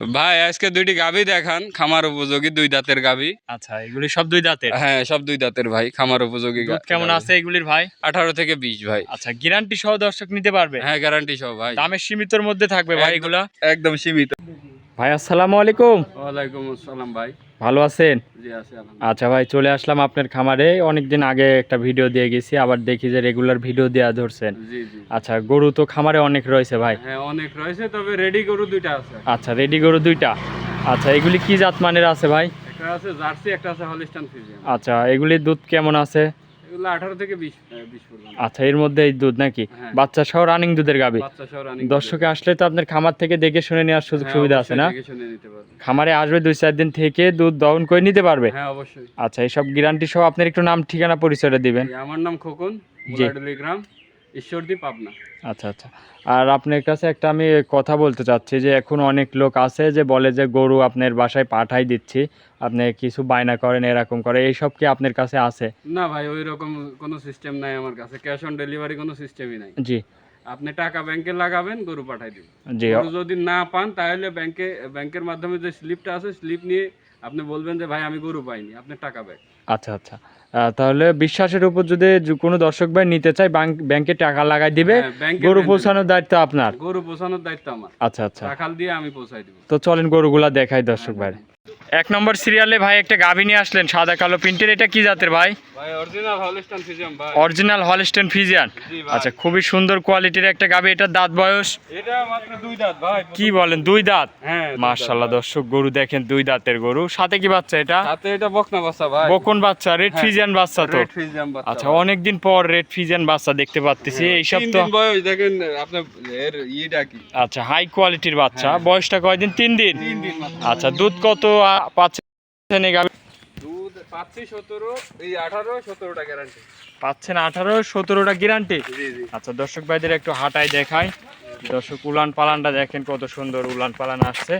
ভাই আজকে দুইটি গাভী দেখান, খামার উপযোগী, দুই দাঁতের গাভী। আচ্ছা, এগুলি সব দুই দাঁতের? হ্যাঁ, সব দুই দাঁতের ভাই, খামার উপযোগী। দুধ কেমন আছে এগুলির ভাই? 18 থেকে 20 ভাই। আচ্ছা, গ্যারান্টি সহ দর্শক নিতে পারবে? হ্যাঁ, গ্যারান্টি সহ ভাই। দামের সীমিতর মধ্যে থাকবে ভাই এগুলা? একদম সীমিত। ভাই আসসালামু আলাইকুম। ওয়ালাইকুম আসসালাম ভাই। ভালো আছেন? জি আছি আলহামদুলিল্লাহ। আচ্ছা ভাই, চলে আসলাম আপনার খামারে। অনেকদিন আগে একটা ভিডিও দিয়ে গেছি, আবার দেখি যে রেগুলার ভিডিও দেওয়া ধরছেন। জি জি। আচ্ছা, গরু তো খামারে অনেক রয়েছে ভাই? হ্যাঁ, অনেক রয়েছে, তবে রেডি গরু দুইটা আছে। আচ্ছা, রেডি গরু দুইটা। আচ্ছা, এগুলি কি জাত মানের আছে ভাই? একটা আছে জার্সি, একটা আছে হলিস্টাইন ফ্রিজিয়ান। আচ্ছা, এগুলির দুধ কেমন আছে? এগুলো 18 থেকে 20 পর্যন্ত। আচ্ছা, এর মধ্যে এই দুধ নাকি? হ্যাঁ। বাচ্চা সহ রানিং দুধের গাভী? বাচ্চা সহ রানিং। দর্শকে আসলে তো আপনার খামার থেকে দেখে শুনে নেওয়ার সুযোগ সুবিধা আছে না? দেখে শুনে নিতে পারবে। খামারে আসবে 2-4 দিন থেকে দুধ দহন করে নিতে পারবে? হ্যাঁ, অবশ্যই। আচ্ছা, এইসব গ্যারান্টি সহ আপনার একটু নাম ঠিকানা পরিচয়টা দিবেন। আমার নাম খোকন, জি। মুলাডলি গ্রাম, ঈশ্বরদী, পাবনা। আচ্ছা আচ্ছা। আর আপনার কাছে একটা আমি কথা বলতে চাচ্ছি যে এখন অনেক লোক আছে যে বলে যে গরু আপনার বাসায় পাঠাই দিচ্ছি, আপনি কিছু বায়না করেন, এরকম করে, এইসব কি আপনার কাছে আছে? না ভাই, ওই রকম কোনো সিস্টেম নাই আমার কাছে। ক্যাশ অন ডেলিভারি কোনো সিস্টেমই নাই। জি আপনি টাকা ব্যাংকে লাগাবেন, গরু পাঠাই দিবেন। জি। গরু যদি না পান তাহলে ব্যাংকের মাধ্যমে যে স্লিপটা আছে, স্লিপ নিয়ে আপনি বলবেন যে ভাই আমি গরু পাইনি, আপনি টাকা ব্যাক। আচ্ছা আচ্ছা। তাহলে বিশ্বাসের উপর যদি কোনো দর্শক ভাই নিতে চায়, ব্যাংকে টাকা লাগাই দিবে, হ্যাঁ, ব্যাংকে গরু দেন। পৌঁছানোর দায়িত্ব আপনার? গরু পৌঁছানোর দায়িত্ব আমার। আচ্ছা আচ্ছা। রাখাল দিয়ে আমি পৌঁছাই দিব। তো চলেন গরুগুলা দেখাই দর্শক ভাই। 1 নম্বর সিরিয়ালে ভাই একটা গাভী নিয়ে আসলেন, সাদা কালো প্রিন্টের। এটা কি জাতের ভাই? ভাই অরিজিনাল হলিস্টাইন ফ্রিজিয়ান ভাই। Original Holstein Friesian. জি ভাই। আচ্ছা, খুবই সুন্দর কোয়ালিটির একটা গাভী। এটার দাঁত বয়স? এটা মাত্র 2 দাঁত ভাই। কি বলেন, 2 দাঁত? হ্যাঁ, 2 দাঁত। মাশাআল্লাহ, দর্শক গরু দেখেন, 2 দাঁতের গরু। সাথে কি বাচ্চা এটা? সাথে এটা বকনা বাচ্চা ভাই। বকন বাচ্চা, রেড হ্যাঁ, ফ্রিজিয়ান বাচ্চা তো? রেড ফ্রিজিয়ান বাচ্চা। আচ্ছা, অনেকদিন পর রেড ফ্রিজিয়ান বাচ্চা দেখতে পাচ্ছি। এইসব 3 তো দিন বয়স, দেখেন আপনার এর ইটা কি। আচ্ছা, হাই কোয়ালিটির বাচ্চা। হ্যাঁ। বয়সটা কয়দিন? 3 দিন। 3 দিন মাত্র। আচ্ছা, দুধ কত পাচ্ছেন এই গাভী? দুধ পাচ্ছি 17, এই 18 17টা গ্যারান্টি। পাচ্ছেন 18-17টা গ্যারান্টি? জি জি। আচ্ছা, দর্শক ভাইদের একটু হাঁটাই দেখায়। দর্শক উলান পালানটা দেখেন, কত সুন্দর উলান পালান আসছে।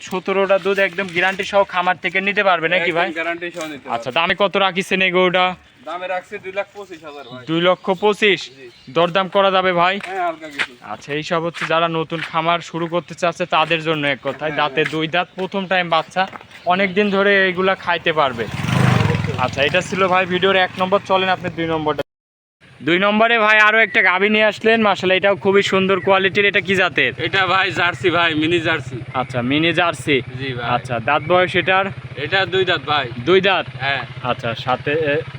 17টা দুধ একদম গ্যারান্টি সহ খামার থেকে নিতে পারবে নাকি ভাই? গ্যারান্টি সহ নিতে আচ্ছা, দামে কত রাখিছেন এই গরুটা? দামে রাখছি 2,25,000 ভাই। 2,25,000? জি। দরদাম করা যাবে ভাই? হ্যাঁ, হালকা কিছু। আচ্ছা, এইসব হচ্ছে যারা নতুন খামার শুরু করতে চাচ্ছে তাদের জন্য এক কথায়। দাঁতে 2 দাঁত, প্রথম টাইম বাচ্চা, অনেক দিন ধরে এইগুলা খাইতে পারবে। আচ্ছা, এটা ছিল ভাই ভিডিওর 1 নম্বর। চলেন আপনি 2 নম্বরটা। 2 নম্বরে ভাই আরো একটা গাভী নিয়ে আসলেন, মাশাআল্লাহ, এটাও খুবই সুন্দর কোয়ালিটির। এটা কি জাতের? এটা ভাই জার্সি ভাই, মিনি জার্সি। আচ্ছা, মিনি জার্সি। জি ভাই। আচ্ছা, দাঁত বয়স এটার? এটা 2 দাঁত ভাই। 2 দাঁত? হ্যাঁ আচ্ছা, সাথে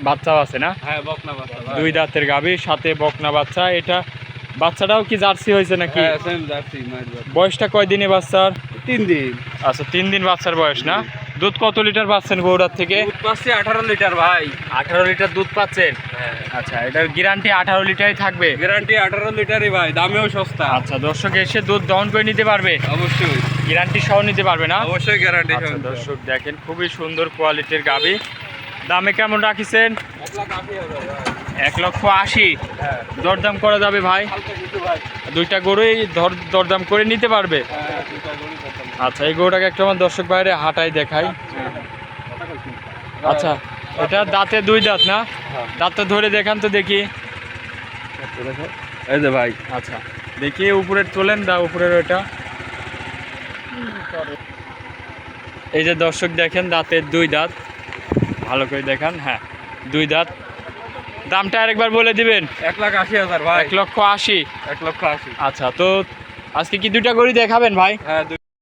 বাচ্চাও আছে না? হ্যাঁ, বকনা বাচ্চা ভাই। 2 দাঁতের গাভী, সাথে বকনা বাচ্চা। এটা বাচ্চাটাও কি জার্সি হয়েছে নাকি? হ্যাঁ, সেম জার্সি মায়ের বাচ্চা। বয়সটা কয় দিনে বাচ্চার? 3 দিন। আচ্ছা, 3 দিন বাচ্চার বয়স না? দুধ কত লিটার পাচ্ছেন গরুটার থেকে? দুধ পাচ্ছি 18 লিটার ভাই। 18 লিটার দুধ পাচ্ছেন? হ্যাঁ, আচ্ছা, এটার গ্যারান্টি 18 লিটারই থাকবে? গ্যারান্টি 18 লিটারই ভাই, দামেও সস্তা। আচ্ছা, দর্শক এসে দুধ দহন করে নিতে পারবে? অবশ্যই। গ্যারান্টি সহ নিতে পারবে না? অবশ্যই গ্যারান্টি সহ। আচ্ছা, দর্শক দেখেন, খুবই সুন্দর কোয়ালিটির গাভী। দামে কেমন রাখিছেন? 1,80,000 ভাই। 1,80,000? হ্যাঁ, দরদাম করা যাবে ভাই? হালকা কিছু ভাই। 2টা গরুই দরদাম করে নিতে পারবে? হ্যাঁ, 2টা গরু করতাম। আচ্ছা, এই গরুটাকে একটু আমার দর্শক বাইরে হাঁটাই দেখাই। আচ্ছা, এটা দাঁতে 2 দাঁত না? হ্যাঁ। দাঁতটা ধরে দেখান তো দেখি। এই যে ভাই। আচ্ছা, দেখি উপরের তোলেন, উপরের ওইটা। এই যে দর্শক দেখেন, দাঁতের 2 দাঁত, ভালো করে দেখান। হ্যাঁ, 2 দাঁত। দামটা আরেকবার বলে দিবেন। 1,80,000 ভাই। 1,80,000? 1,80,000। আচ্ছা, তো আজকে কি 2টা গরু দেখাবেন ভাই? হ্যাঁ,